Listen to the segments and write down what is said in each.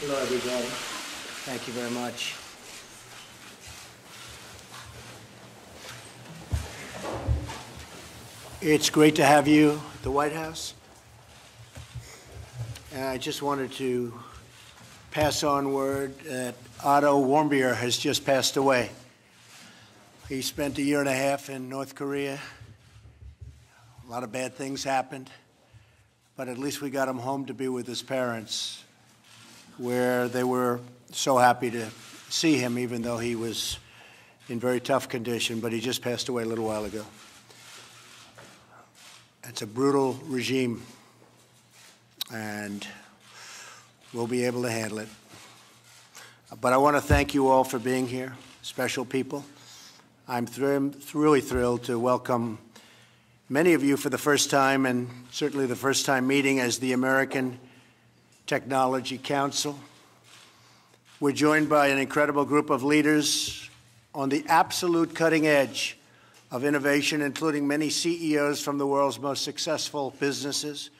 Hello, everybody. Thank you very much. It's great to have you at the White House. And I just wanted to pass on word that Otto Warmbier has just passed away. He spent a year and a half in North Korea. A lot of bad things happened, but at least we got him home to be with his parents, where they were so happy to see him, even though he was in very tough condition, but he just passed away a little while ago. It's a brutal regime, and we'll be able to handle it. But I want to thank you all for being here, special people. I'm really thrilled to welcome many of you for the first time, and certainly the first time meeting as the American Technology Council. We're joined by an incredible group of leaders on the absolute cutting edge of innovation, including many CEOs from the world's most successful businesses.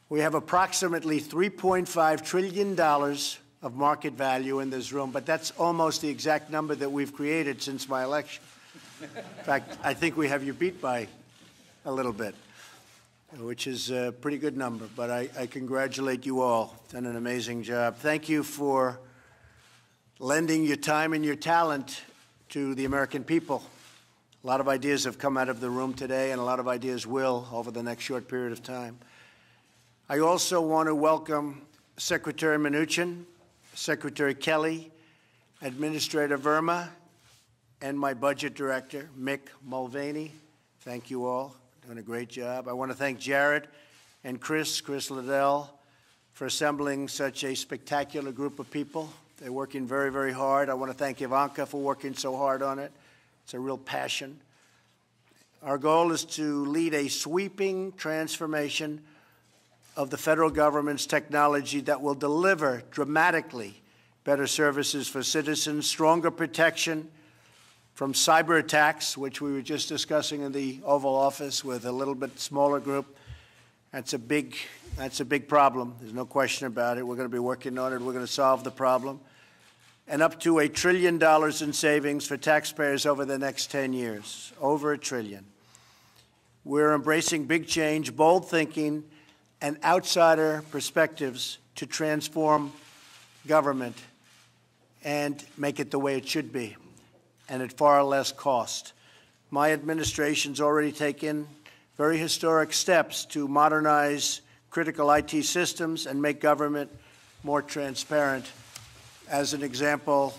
We have approximately $3.5 trillion of market value in this room, but that's almost the exact number that we've created since my election. In fact, I think we have you beat by a little bit, which is a pretty good number, but I congratulate you all. Done an amazing job. Thank you for lending your time and your talent to the American people. A lot of ideas have come out of the room today, and a lot of ideas will over the next short period of time. I also want to welcome Secretary Mnuchin, Secretary Kelly, Administrator Verma, and my Budget Director, Mick Mulvaney. Thank you all. Doing a great job. I want to thank Jared and Chris Liddell, for assembling such a spectacular group of people. They're working very, very hard. I want to thank Ivanka for working so hard on it. It's a real passion. Our goal is to lead a sweeping transformation of the federal government's technology that will deliver dramatically better services for citizens, stronger protection from cyber attacks, which we were just discussing in the Oval Office with a little bit smaller group. That's a big problem. There's no question about it. We're going to be working on it. We're going to solve the problem. And up to $1 trillion in savings for taxpayers over the next 10 years, over $1 trillion. We're embracing big change, bold thinking, and outsider perspectives to transform government and make it the way it should be, and at far less cost. My administration's already taken very historic steps to modernize critical IT systems and make government more transparent. As an example,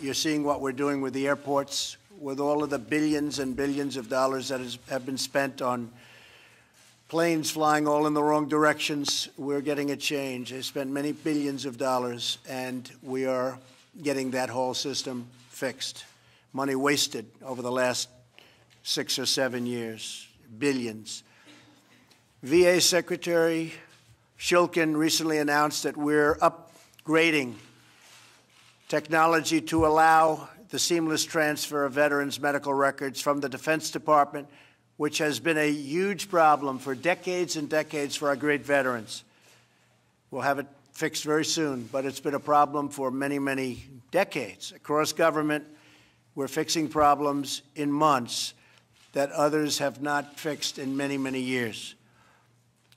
you're seeing what we're doing with the airports, with all of the billions and billions of dollars that have been spent on planes flying all in the wrong directions. We're getting a change. They spent many billions of dollars, and we are getting that whole system fixed. Money wasted over the last 6 or 7 years, billions. VA Secretary Shulkin recently announced that we're upgrading technology to allow the seamless transfer of veterans' medical records from the Defense Department, which has been a huge problem for decades and decades for our great veterans. We'll have it fixed very soon, but it's been a problem for many, many decades. Across government, we're fixing problems in months that others have not fixed in many, many years.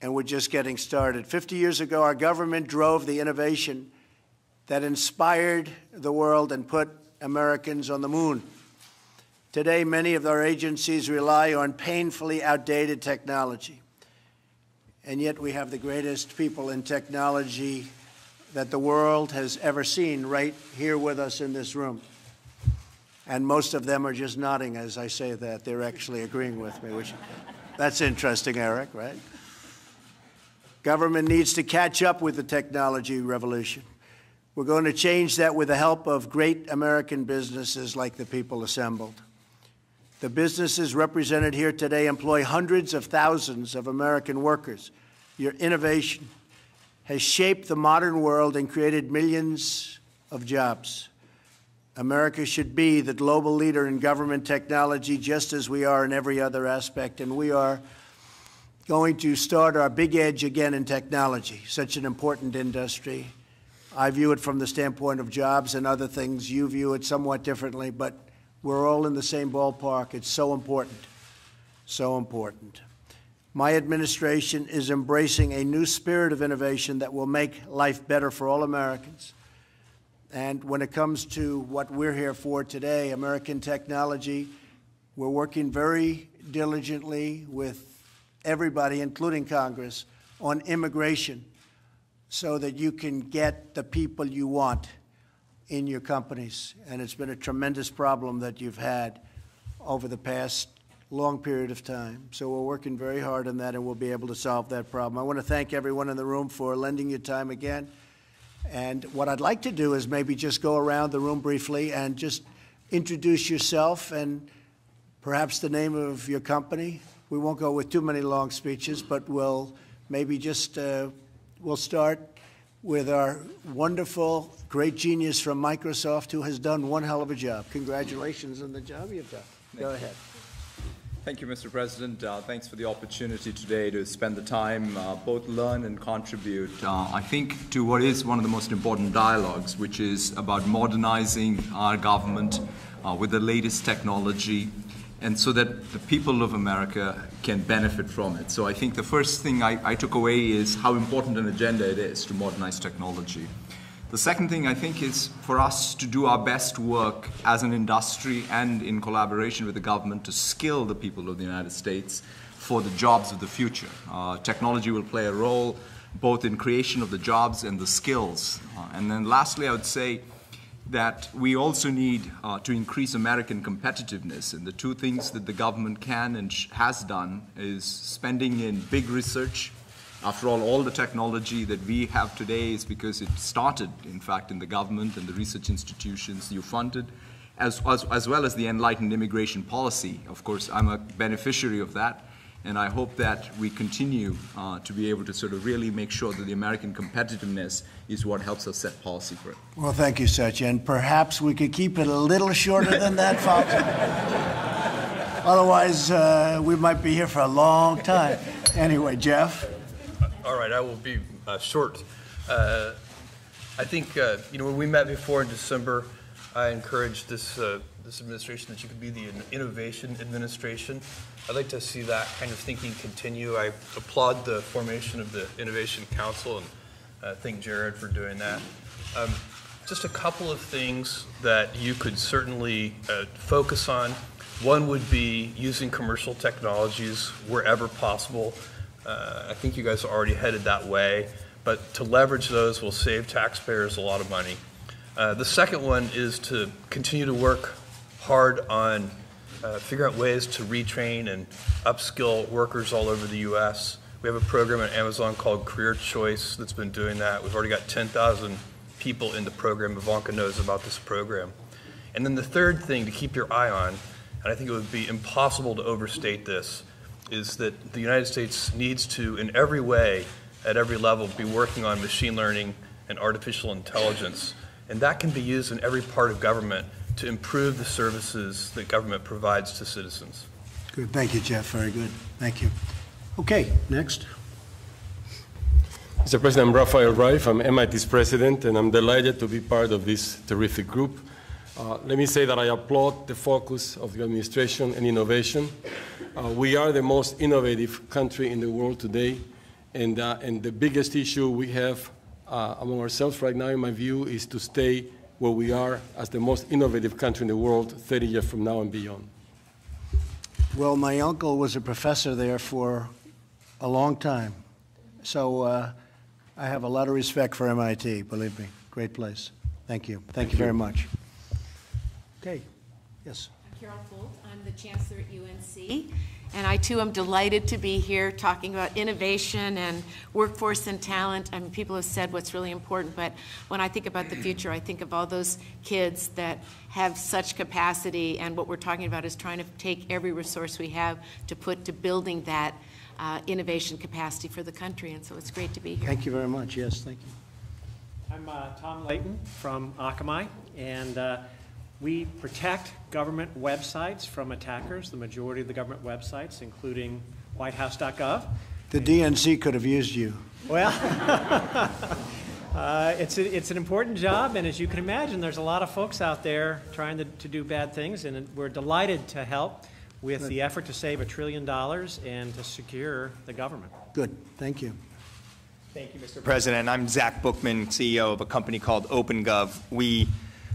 And we're just getting started. 50 years ago, our government drove the innovation that inspired the world and put Americans on the moon. Today, many of our agencies rely on painfully outdated technology. And yet we have the greatest people in technology that the world has ever seen right here with us in this room. And most of them are just nodding as I say that. They're actually agreeing with me, which that's interesting, Eric, right? Government needs to catch up with the technology revolution. We're going to change that with the help of great American businesses like the people assembled. The businesses represented here today employ hundreds of thousands of American workers. Your innovation has shaped the modern world and created millions of jobs. America should be the global leader in government technology just as we are in every other aspect, and we are going to start our big edge again in technology, such an important industry. I view it from the standpoint of jobs and other things. You view it somewhat differently, but we're all in the same ballpark. It's so important, so important. My administration is embracing a new spirit of innovation that will make life better for all Americans. And when it comes to what we're here for today, American technology, we're working very diligently with everybody, including Congress, on immigration so that you can get the people you want in your companies. And it's been a tremendous problem that you've had over the past long period of time. So we're working very hard on that, and we'll be able to solve that problem. I want to thank everyone in the room for lending your time again. And what I'd like to do is maybe just go around the room briefly and just introduce yourself and perhaps the name of your company. We won't go with too many long speeches, but we'll maybe just we'll start with our wonderful, great genius from Microsoft who has done one hell of a job. Congratulations on the job you've done. Go ahead. Thank you, Mr. President. Thanks for the opportunity today to spend the time, both learn and contribute, I think, to what is one of the most important dialogues, which is about modernizing our government with the latest technology, and so that the people of America can benefit from it. So I think the first thing I took away is how important an agenda it is to modernize technology. The second thing, I think, is for us to do our best work as an industry and in collaboration with the government to skill the people of the United States for the jobs of the future. Technology will play a role both in creation of the jobs and the skills. And then lastly, I would say that we also need to increase American competitiveness. And the two things that the government can and has done is spending in big research. After all the technology that we have today is because it started, in fact, in the government and the research institutions you funded, as well as the enlightened immigration policy. Of course, I'm a beneficiary of that, and I hope that we continue to be able to sort of really make sure that the American competitiveness is what helps us set policy for it. Well, thank you, Satya, and perhaps we could keep it a little shorter than that, folks. Otherwise, we might be here for a long time. Anyway, Jeff. All right, I will be short. I think, when we met before in December, I encouraged this administration that you could be the innovation administration. I'd like to see that kind of thinking continue. I applaud the formation of the Innovation Council and thank Jared for doing that. Just a couple of things that you could certainly focus on. One would be using commercial technologies wherever possible. I think you guys are already headed that way, but to leverage those will save taxpayers a lot of money. The second one is to continue to work hard on figure out ways to retrain and upskill workers all over the U.S. We have a program at Amazon called Career Choice that's been doing that. We've already got 10,000 people in the program. Ivanka knows about this program. And then the third thing to keep your eye on, and I think it would be impossible to overstate this, is that the United States needs to, in every way, at every level, be working on machine learning and artificial intelligence. And that can be used in every part of government to improve the services that government provides to citizens. Good. Thank you, Jeff. Very good. Thank you. Okay, next. Mr. President, I'm Rafael Reif. I'm MIT's president, and I'm delighted to be part of this terrific group. Let me say that I applaud the focus of the administration and innovation. We are the most innovative country in the world today, and the biggest issue we have among ourselves right now, in my view, is to stay where we are as the most innovative country in the world 30 years from now and beyond. Well, my uncle was a professor there for a long time, so I have a lot of respect for MIT, believe me. Great place. Thank you. Thank you very much. Okay. Yes. I'm Carol Folt. I'm the chancellor at UNC, and I too am delighted to be here talking about innovation and workforce and talent. I mean, people have said what's really important, but when I think about the future, I think of all those kids that have such capacity, and what we're talking about is trying to take every resource we have to put to building that innovation capacity for the country, and so it's great to be here. Thank you very much. Yes, thank you. I'm Tom Layton from Akamai, and we protect government websites from attackers, the majority of the government websites, including whitehouse.gov. The DNC could have used you. Well, it's an important job, and as you can imagine, there's a lot of folks out there trying to do bad things, and we're delighted to help with the effort to save $1 trillion and to secure the government. Good. Thank you. Thank you, Mr. President. I'm Zach Bookman, CEO of a company called OpenGov. We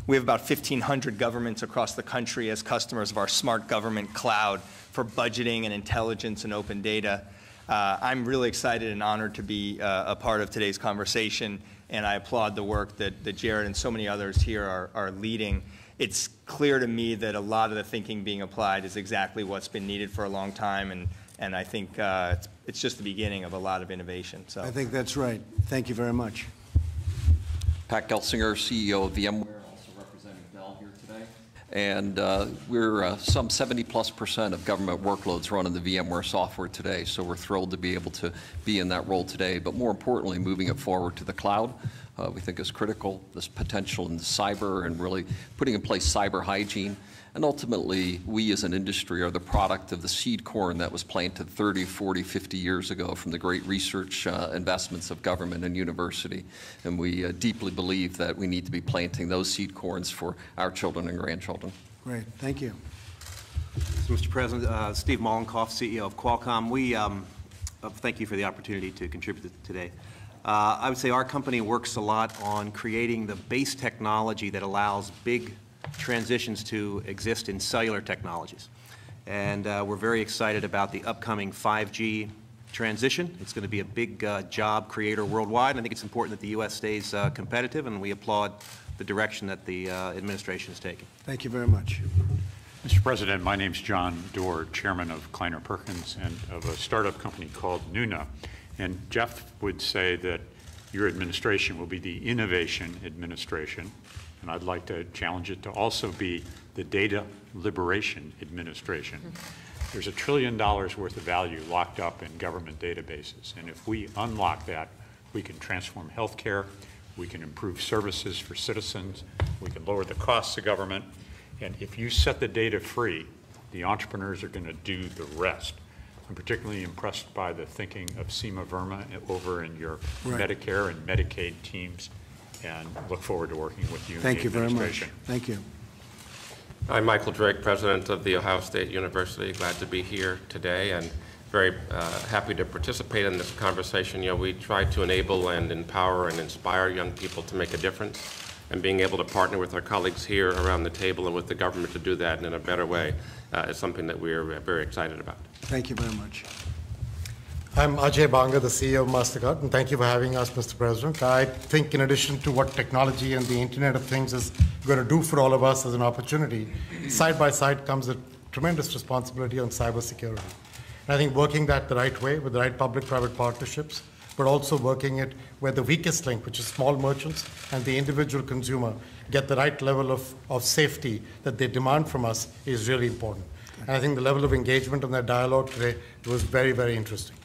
have about 1,500 governments across the country as customers of our smart government cloud for budgeting and intelligence and open data. I'm really excited and honored to be a part of today's conversation, and I applaud the work that Jared and so many others here are leading. It's clear to me that a lot of the thinking being applied is exactly what's been needed for a long time, and I think it's just the beginning of a lot of innovation. So I think that's right. Thank you very much. Pat Gelsinger, CEO of VMware, also representing Dell here today. And we're some 70+% of government workloads run on the VMware software today, so we're thrilled to be able to be in that role today. But more importantly, moving it forward to the cloud, we think is critical, this potential in cyber and really putting in place cyber hygiene. And ultimately, we as an industry are the product of the seed corn that was planted 30, 40, 50 years ago from the great research investments of government and university. And we deeply believe that we need to be planting those seed corns for our children and grandchildren. Great. Thank you. So, Mr. President, Steve Mollenkopf, CEO of Qualcomm. We thank you for the opportunity to contribute today. I would say our company works a lot on creating the base technology that allows big transitions to exist in cellular technologies. And we're very excited about the upcoming 5G transition. It's going to be a big job creator worldwide. And I think it's important that the U.S. stays competitive, and we applaud the direction that the administration is taking. Thank you very much. Mr. President, my name's John Doerr, chairman of Kleiner Perkins and of a startup company called Nuna. And Jeff would say that your administration will be the innovation administration. And I'd like to challenge it to also be the data liberation administration. There's $1 trillion worth of value locked up in government databases. And if we unlock that, we can transform healthcare, we can improve services for citizens, we can lower the costs of government. And if you set the data free, the entrepreneurs are going to do the rest. I'm particularly impressed by the thinking of Seema Verma over in your Medicare and Medicaid teams, and look forward to working with you. Thank you very much. Thank you. I'm Michael Drake, president of The Ohio State University. Glad to be here today and very happy to participate in this conversation. You know, we try to enable and empower and inspire young people to make a difference, and being able to partner with our colleagues here around the table and with the government to do that in a better way is something that we're very excited about. Thank you very much. I'm Ajay Banga, the CEO of MasterCard, and thank you for having us, Mr. President. I think in addition to what technology and the Internet of Things is going to do for all of us as an opportunity, side by side comes a tremendous responsibility on cybersecurity. And I think working that the right way with the right public-private partnerships, but also working it where the weakest link, which is small merchants and the individual consumer, get the right level of safety that they demand from us is really important. And I think the level of engagement in that dialogue today was very, very interesting.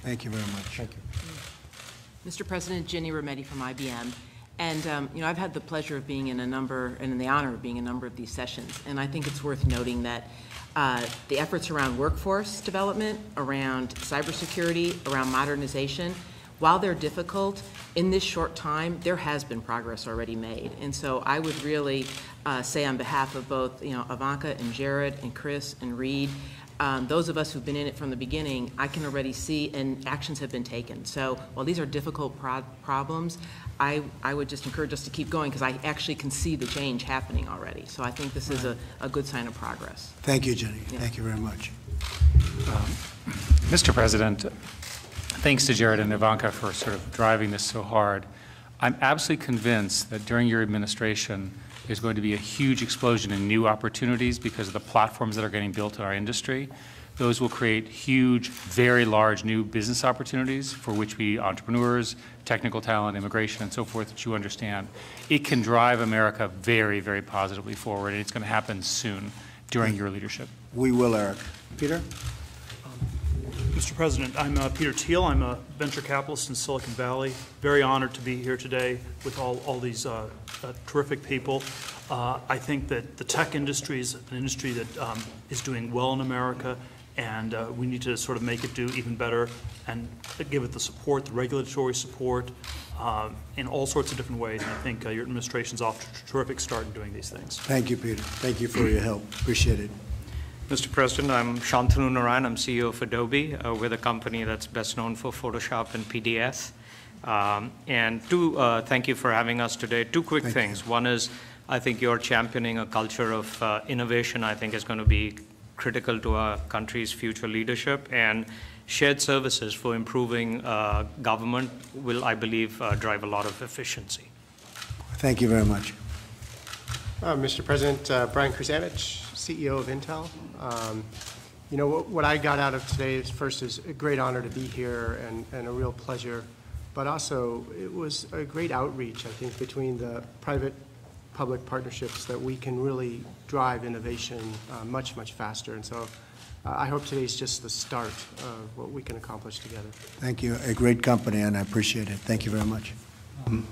Thank you very much. Thank you. Mr. President, Ginny Rometty from IBM. And you know, I've had the pleasure of being in a number, and the honor of being in a number of these sessions. And I think it's worth noting that the efforts around workforce development, around cybersecurity, around modernization, while they're difficult, in this short time, there has been progress already made. And so I would really say on behalf of both, you know, Ivanka and Jared and Chris and Reed, those of us who've been in it from the beginning, I can already see, and actions have been taken. So while these are difficult problems, I would just encourage us to keep going, because I actually can see the change happening already. So I think this is a good sign of progress. Thank you, Jenny. Yeah. Thank you very much. Mr. President, thanks to Jared and Ivanka for sort of driving this so hard. I'm absolutely convinced that during your administration, there's going to be a huge explosion in new opportunities because of the platforms that are getting built in our industry. Those will create huge, very large new business opportunities for which we entrepreneurs, technical talent, immigration, and so forth, that you understand. It can drive America very, very positively forward, and it's going to happen soon during your leadership. We will, Eric. Peter? Mr. President, I'm Peter Thiel. I'm a venture capitalist in Silicon Valley. Very honored to be here today with all these terrific people. I think that the tech industry is an industry that is doing well in America, and we need to sort of make it do even better and give it the support, the regulatory support, in all sorts of different ways. And I think your administration's off to a terrific start in doing these things. Thank you, Peter. Thank you for your help. Appreciate it. Mr. President, I'm Shantanu Narayan. I'm CEO of Adobe. We're the company that's best known for Photoshop and PDS. Thank you for having us today. Two quick things. One is, I think you're championing a culture of innovation. I think is going to be critical to our country's future leadership, and shared services for improving government will, I believe, drive a lot of efficiency. Thank you very much. Mr. President, Brian Krzanich, CEO of Intel. You know, what I got out of today is, first, is a great honor to be here and a real pleasure, but also it was a great outreach, I think, between the private-public partnerships that we can really drive innovation much, much faster. And so I hope today's just the start of what we can accomplish together. Thank you. A great company, and I appreciate it. Thank you very much.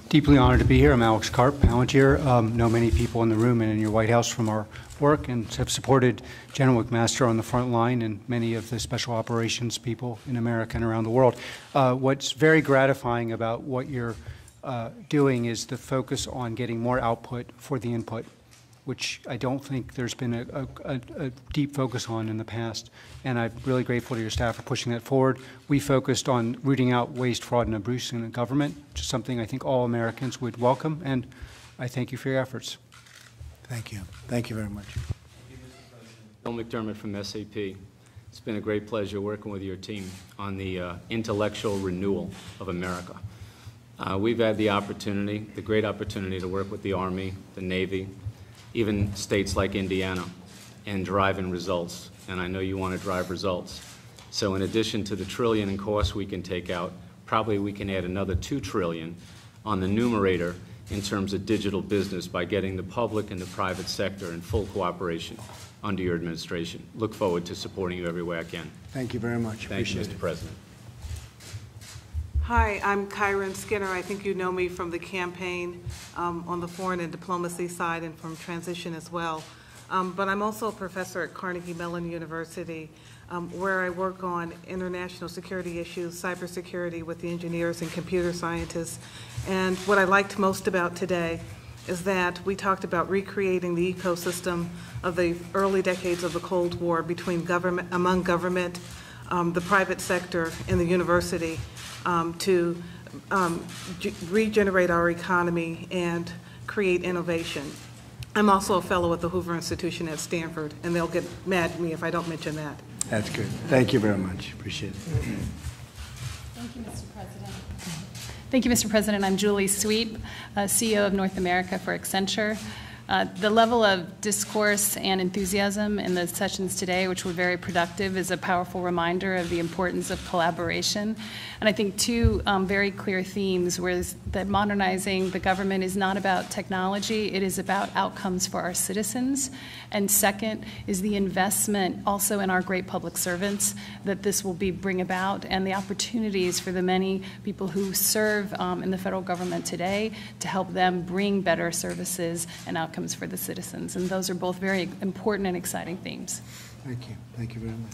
Deeply honored to be here. I'm Alex Karp, Palantir. Know many people in the room and in your White House from our work, and have supported General McMaster on the front line and many of the special operations people in America and around the world. What's very gratifying about what you're doing is the focus on getting more output for the input, which I don't think there's been a deep focus on in the past. And I'm really grateful to your staff for pushing that forward. We focused on rooting out waste, fraud, and abuse in the government, which is something I think all Americans would welcome, and I thank you for your efforts. Thank you. Thank you very much. Bill McDermott from SAP. It's been a great pleasure working with your team on the intellectual renewal of America. We've had the opportunity, the great opportunity, to work with the Army, the Navy, even states like Indiana, and driving results. And I know you want to drive results. So in addition to the $1 trillion in costs we can take out, probably we can add another $2 trillion on the numerator in terms of digital business by getting the public and the private sector in full cooperation under your administration. Look forward to supporting you every way I can. Thank you very much. Thank you, Mr. President. Hi, I'm Kyron Skinner. I think you know me from the campaign on the foreign and diplomacy side, and from transition as well. But I'm also a professor at Carnegie Mellon University, where I work on international security issues, cybersecurity with the engineers and computer scientists. And what I liked most about today is that we talked about recreating the ecosystem of the early decades of the Cold War among government, the private sector, and the university, to regenerate our economy and create innovation. I'm also a fellow at the Hoover Institution at Stanford, and they'll get mad at me if I don't mention that. That's good. Thank you very much. Appreciate it. Thank you, Mr. President. Thank you, Mr. President. I'm Julie Sweet, CEO of North America for Accenture. The level of discourse and enthusiasm in the sessions today, which were very productive, is a powerful reminder of the importance of collaboration. And I think two very clear themes were that modernizing the government is not about technology, it is about outcomes for our citizens. And second is the investment also in our great public servants that this will bring about, and the opportunities for the many people who serve in the federal government today to help them bring better services and outcomes for the citizens. And those are both very important and exciting themes. Thank you. Thank you very much.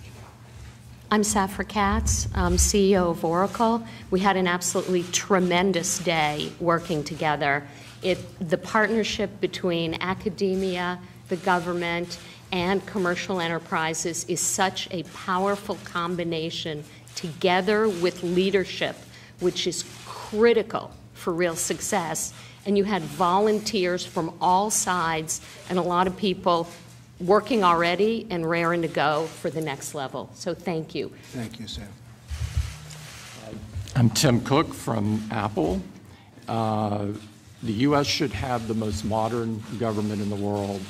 I'm Safra Katz, CEO of Oracle. We had an absolutely tremendous day working together. The partnership between academia, the government, and commercial enterprises is such a powerful combination, together with leadership, which is critical for real success. And you had volunteers from all sides and a lot of people working already and raring to go for the next level. So thank you. Thank you, Sam. I'm Tim Cook from Apple. The U.S. should have the most modern government in the world,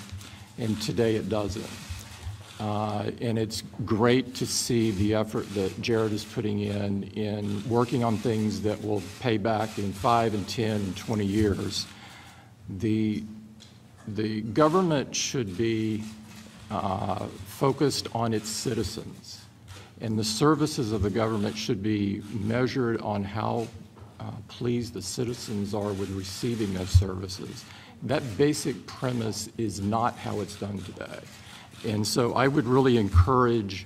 and today it doesn't. And it's great to see the effort that Jared is putting in working on things that will pay back in 5 and 10 and 20 years. The government should be focused on its citizens, and the services of the government should be measured on how pleased the citizens are with receiving those services. That basic premise is not how it's done today. And so I would really encourage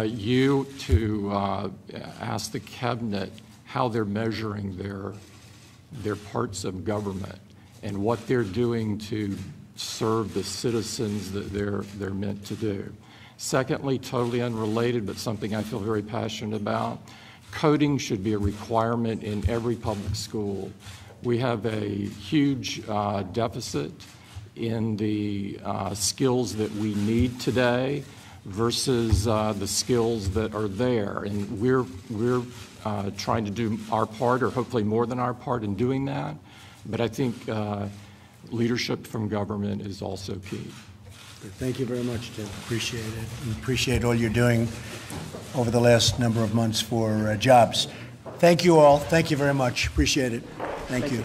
you to ask the cabinet how they're measuring their parts of government and what they're doing to serve the citizens that they're meant to do. Secondly, totally unrelated, but something I feel very passionate about, coding should be a requirement in every public school. We have a huge deficit in the skills that we need today versus the skills that are there. And we're trying to do our part, or hopefully more than our part in doing that. But I think leadership from government is also key. Thank you very much, Tim. Appreciate it. And appreciate all you're doing over the last number of months for jobs. Thank you all. Thank you very much. Appreciate it. Thank you.